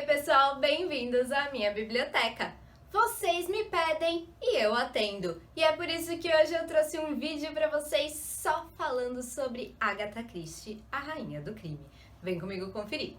Oi pessoal, bem-vindos à minha biblioteca. Vocês me pedem e eu atendo. E é por isso que hoje eu trouxe um vídeo pra vocês só falando sobre Agatha Christie, a rainha do crime. Vem comigo conferir.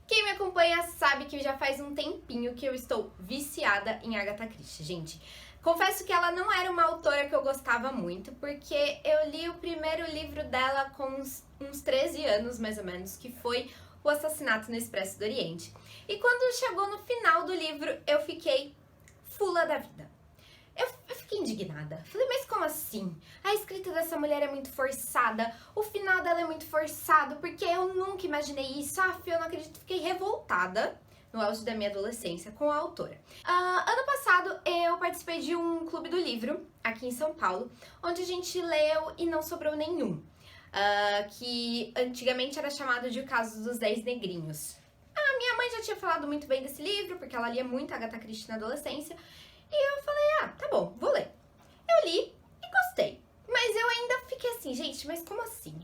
Quem me acompanha sabe que já faz um tempinho que eu estou viciada em Agatha Christie, gente. Confesso que ela não era uma autora que eu gostava muito, porque eu li o primeiro livro dela com uns 13 anos, mais ou menos, que foi O Assassinato no Expresso do Oriente. E quando chegou no final do livro, eu fiquei fula da vida. Eu fiquei indignada. Falei, mas como assim? A escrita dessa mulher é muito forçada, o final dela é muito forçado, porque eu nunca imaginei isso. Eu não acredito. Fiquei revoltada no auge da minha adolescência com a autora. Ano passado eu participei de um clube do livro aqui em São Paulo, onde a gente leu e não sobrou nenhum, que antigamente era chamado de O Caso dos 10 Negrinhos. A minha mãe já tinha falado muito bem desse livro, porque ela lia muito Agatha Christie na adolescência, e eu falei, tá bom, vou ler. Eu li e gostei, mas eu ainda fiquei assim, gente, mas como assim?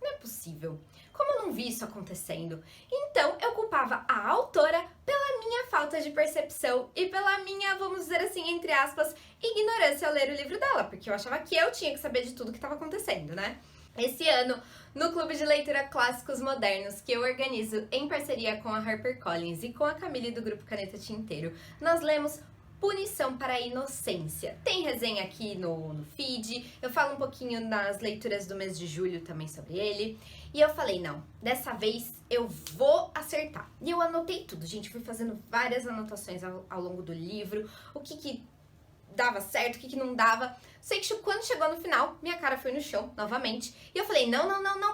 Não é possível. Como eu não vi isso acontecendo? Então, eu culpava a autora pela minha falta de percepção e pela minha, vamos dizer assim, entre aspas, ignorância ao ler o livro dela, porque eu achava que eu tinha que saber de tudo que estava acontecendo, né? Esse ano, no Clube de Leitura Clássicos Modernos, que eu organizo em parceria com a HarperCollins e com a Camille do Grupo Caneta Tinteiro, nós lemos Punição para a Inocência. Tem resenha aqui no feed, eu falo um pouquinho nas leituras do mês de julho também sobre ele. E eu falei, não, dessa vez eu vou acertar. E eu anotei tudo, gente, fui fazendo várias anotações ao longo do livro, o que dava certo, o que não dava. Sei que quando chegou no final, minha cara foi no chão, novamente. E eu falei, não,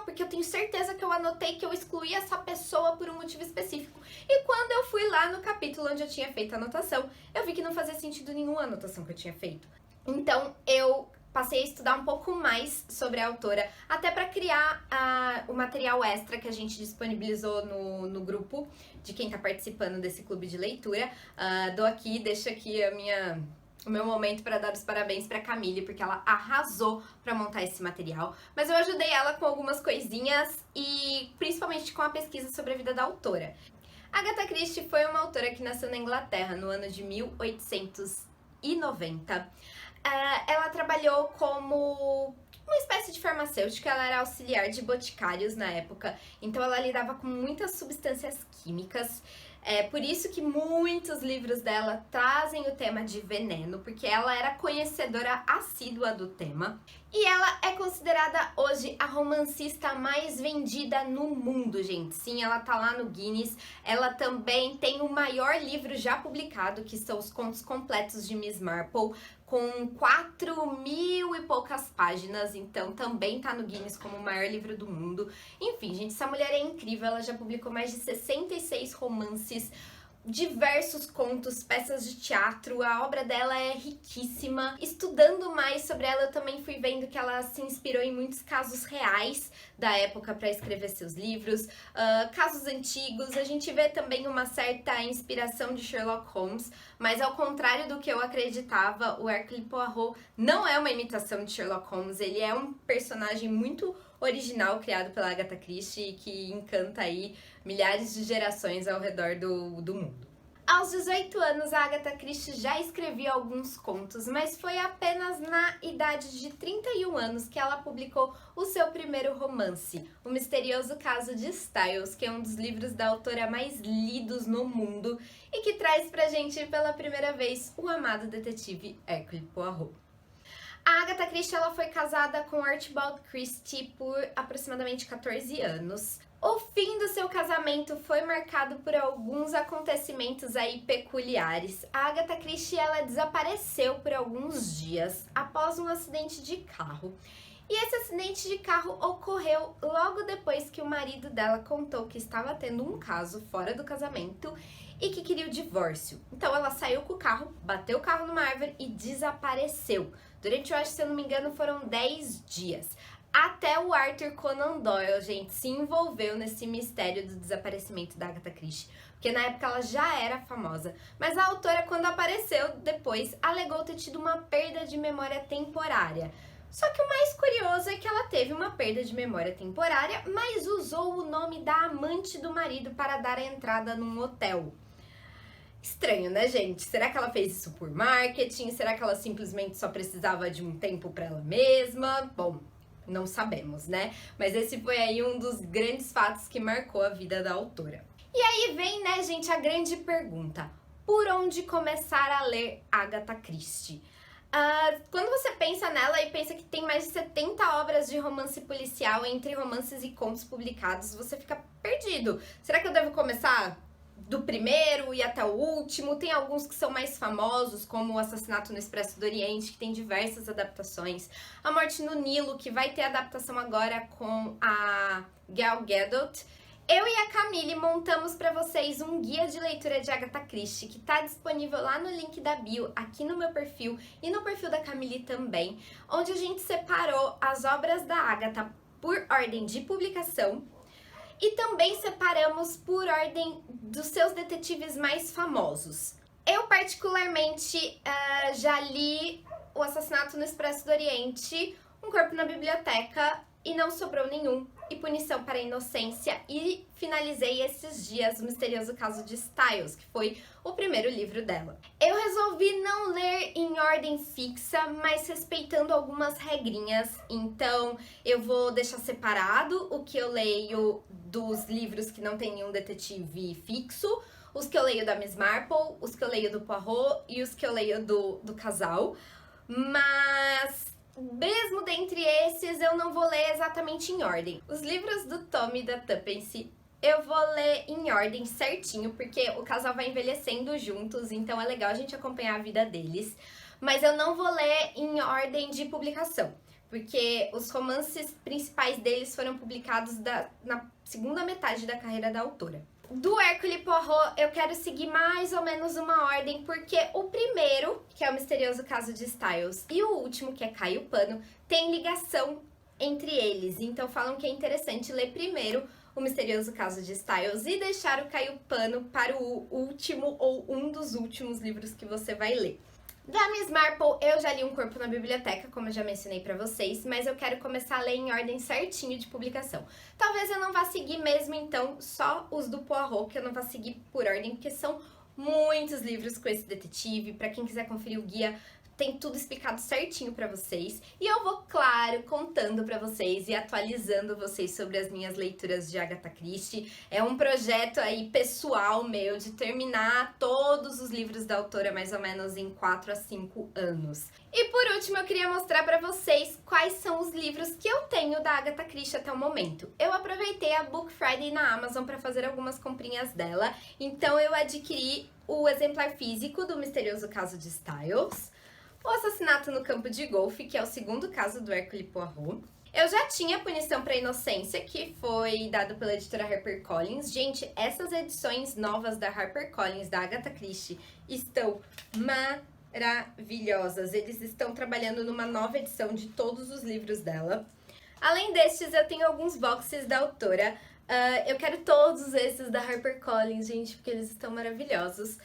porque eu tenho certeza que eu anotei que eu excluí essa pessoa por um motivo específico. E quando eu fui lá no capítulo onde eu tinha feito a anotação, eu vi que não fazia sentido nenhuma anotação que eu tinha feito. Então, eu passei a estudar um pouco mais sobre a autora, até para criar o material extra que a gente disponibilizou no grupo de quem tá participando desse clube de leitura. Deixo aqui o meu momento para dar os parabéns para Camille, porque ela arrasou para montar esse material. Mas eu ajudei ela com algumas coisinhas e principalmente com a pesquisa sobre a vida da autora. Agatha Christie foi uma autora que nasceu na Inglaterra no ano de 1890. Ela trabalhou como uma espécie de farmacêutica, ela era auxiliar de boticários na época, então ela lidava com muitas substâncias químicas. É por isso que muitos livros dela trazem o tema de veneno, porque ela era conhecedora assídua do tema. E ela é considerada hoje a romancista mais vendida no mundo, gente. Sim, ela tá lá no Guinness. Ela também tem o maior livro já publicado, que são os Contos Completos de Miss Marple, com 4.000 e poucas páginas, então também tá no Guinness como o maior livro do mundo. Enfim, gente, essa mulher é incrível, ela já publicou mais de 66 romances, diversos contos, peças de teatro, a obra dela é riquíssima. Estudando mais sobre ela, eu também fui vendo que ela se inspirou em muitos casos reais da época para escrever seus livros, casos antigos. A gente vê também uma certa inspiração de Sherlock Holmes, mas ao contrário do que eu acreditava, o Hercule Poirot não é uma imitação de Sherlock Holmes, ele é um personagem muito original criado pela Agatha Christie que encanta aí milhares de gerações ao redor do mundo. Aos 18 anos, a Agatha Christie já escrevia alguns contos, mas foi apenas na idade de 31 anos que ela publicou o seu primeiro romance, O Misterioso Caso de Styles, que é um dos livros da autora mais lidos no mundo e que traz pra gente pela primeira vez o amado detetive Hercule Poirot. A Agatha Christie ela foi casada com Archibald Christie por aproximadamente 14 anos. O fim do seu casamento foi marcado por alguns acontecimentos aí peculiares. A Agatha Christie ela desapareceu por alguns dias após um acidente de carro. E esse acidente de carro ocorreu logo depois que o marido dela contou que estava tendo um caso fora do casamento e que queria o divórcio. Então ela saiu com o carro, bateu o carro numa árvore e desapareceu. Durante, eu acho, se eu não me engano, foram 10 dias. Até o Arthur Conan Doyle, gente, se envolveu nesse mistério do desaparecimento da Agatha Christie, porque na época ela já era famosa. Mas a autora, quando apareceu depois, alegou ter tido uma perda de memória temporária. Só que o mais curioso é que ela teve uma perda de memória temporária, mas usou o nome da amante do marido para dar a entrada num hotel. Estranho, né, gente? Será que ela fez isso por marketing? Será que ela simplesmente só precisava de um tempo para ela mesma? Bom, não sabemos, né? Mas esse foi aí um dos grandes fatos que marcou a vida da autora. E aí vem, né, gente, a grande pergunta: por onde começar a ler Agatha Christie? Quando você pensa nela e pensa que tem mais de 70 obras de romance policial entre romances e contos publicados, você fica perdido. Será que eu devo começar do primeiro e até o último? Tem alguns que são mais famosos, como O Assassinato no Expresso do Oriente, que tem diversas adaptações. A Morte no Nilo, que vai ter adaptação agora com a Gal Gadot. Eu e a Camille montamos para vocês um guia de leitura de Agatha Christie, que está disponível lá no link da bio, aqui no meu perfil e no perfil da Camille também, onde a gente separou as obras da Agatha por ordem de publicação e também separamos por ordem dos seus detetives mais famosos. Eu particularmente já li O Assassinato no Expresso do Oriente, Um Corpo na Biblioteca e Não Sobrou Nenhum, e Punição para a Inocência, e finalizei esses dias O Misterioso Caso de Styles, que foi o primeiro livro dela. Eu resolvi não ler em ordem fixa, mas respeitando algumas regrinhas, então eu vou deixar separado o que eu leio dos livros que não tem nenhum detetive fixo, os que eu leio da Miss Marple, os que eu leio do Poirot e os que eu leio do casal, mas mesmo dentre esses, eu não vou ler exatamente em ordem. Os livros do Tom e da Tuppence eu vou ler em ordem certinho, porque o casal vai envelhecendo juntos, então é legal a gente acompanhar a vida deles. Mas eu não vou ler em ordem de publicação, porque os romances principais deles foram publicados na segunda metade da carreira da autora. Do Hercule Poirot, eu quero seguir mais ou menos uma ordem, porque o primeiro, que é O Misterioso Caso de Styles, e o último, que é Caio Pano, tem ligação entre eles. Então falam que é interessante ler primeiro O Misterioso Caso de Styles e deixar o Caio Pano para o último ou um dos últimos livros que você vai ler. Da Miss Marple, eu já li Um Corpo na Biblioteca, como eu já mencionei pra vocês, mas eu quero começar a ler em ordem certinho de publicação. Talvez eu não vá seguir mesmo, então, só os do Poirot, que eu não vá seguir por ordem, porque são muitos livros com esse detetive. Pra quem quiser conferir o guia, tem tudo explicado certinho pra vocês. E eu vou, claro, contando pra vocês e atualizando vocês sobre as minhas leituras de Agatha Christie. É um projeto aí pessoal meu de terminar todos os livros da autora mais ou menos em 4 a 5 anos. E por último, eu queria mostrar pra vocês quais são os livros que eu tenho da Agatha Christie até o momento. Eu aproveitei a Book Friday na Amazon pra fazer algumas comprinhas dela, então eu adquiri o exemplar físico do Misterioso Caso de Styles, O Assassinato no Campo de Golfe, que é o segundo caso do Hercule Poirot. Eu já tinha Punição para a Inocência, que foi dado pela editora HarperCollins. Gente, essas edições novas da HarperCollins, da Agatha Christie, estão maravilhosas. Eles estão trabalhando numa nova edição de todos os livros dela. Além destes, eu tenho alguns boxes da autora. Eu quero todos esses da HarperCollins, gente, porque eles estão maravilhosos.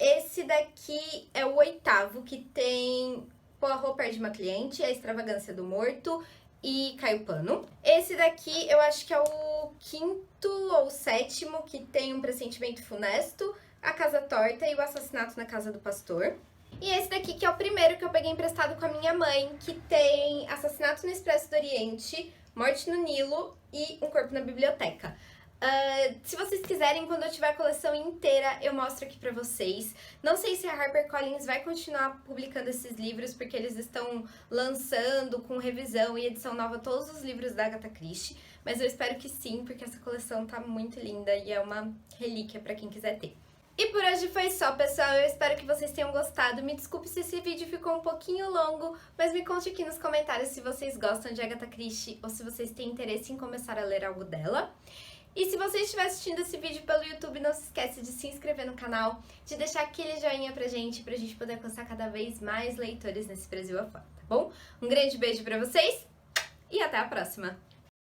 Esse daqui é o 8º, que tem Poirot Perde uma Cliente, A Extravagância do Morto e Caio Pano. Esse daqui eu acho que é o 5º ou 7º, que tem Um Pressentimento Funesto, A Casa Torta e O Assassinato na Casa do Pastor. E esse daqui que é o primeiro que eu peguei emprestado com a minha mãe, que tem Assassinato no Expresso do Oriente, Morte no Nilo e Um Corpo na Biblioteca. Se vocês quiserem, quando eu tiver a coleção inteira, eu mostro aqui pra vocês. Não sei se a HarperCollins vai continuar publicando esses livros, porque eles estão lançando com revisão e edição nova todos os livros da Agatha Christie, mas eu espero que sim, porque essa coleção tá muito linda e é uma relíquia pra quem quiser ter. E por hoje foi só, pessoal. Eu espero que vocês tenham gostado. Me desculpe se esse vídeo ficou um pouquinho longo, mas me conte aqui nos comentários se vocês gostam de Agatha Christie ou se vocês têm interesse em começar a ler algo dela. E se você estiver assistindo esse vídeo pelo YouTube, não se esquece de se inscrever no canal, de deixar aquele joinha pra gente poder alcançar cada vez mais leitores nesse Brasil afora, tá bom? Um grande beijo pra vocês e até a próxima!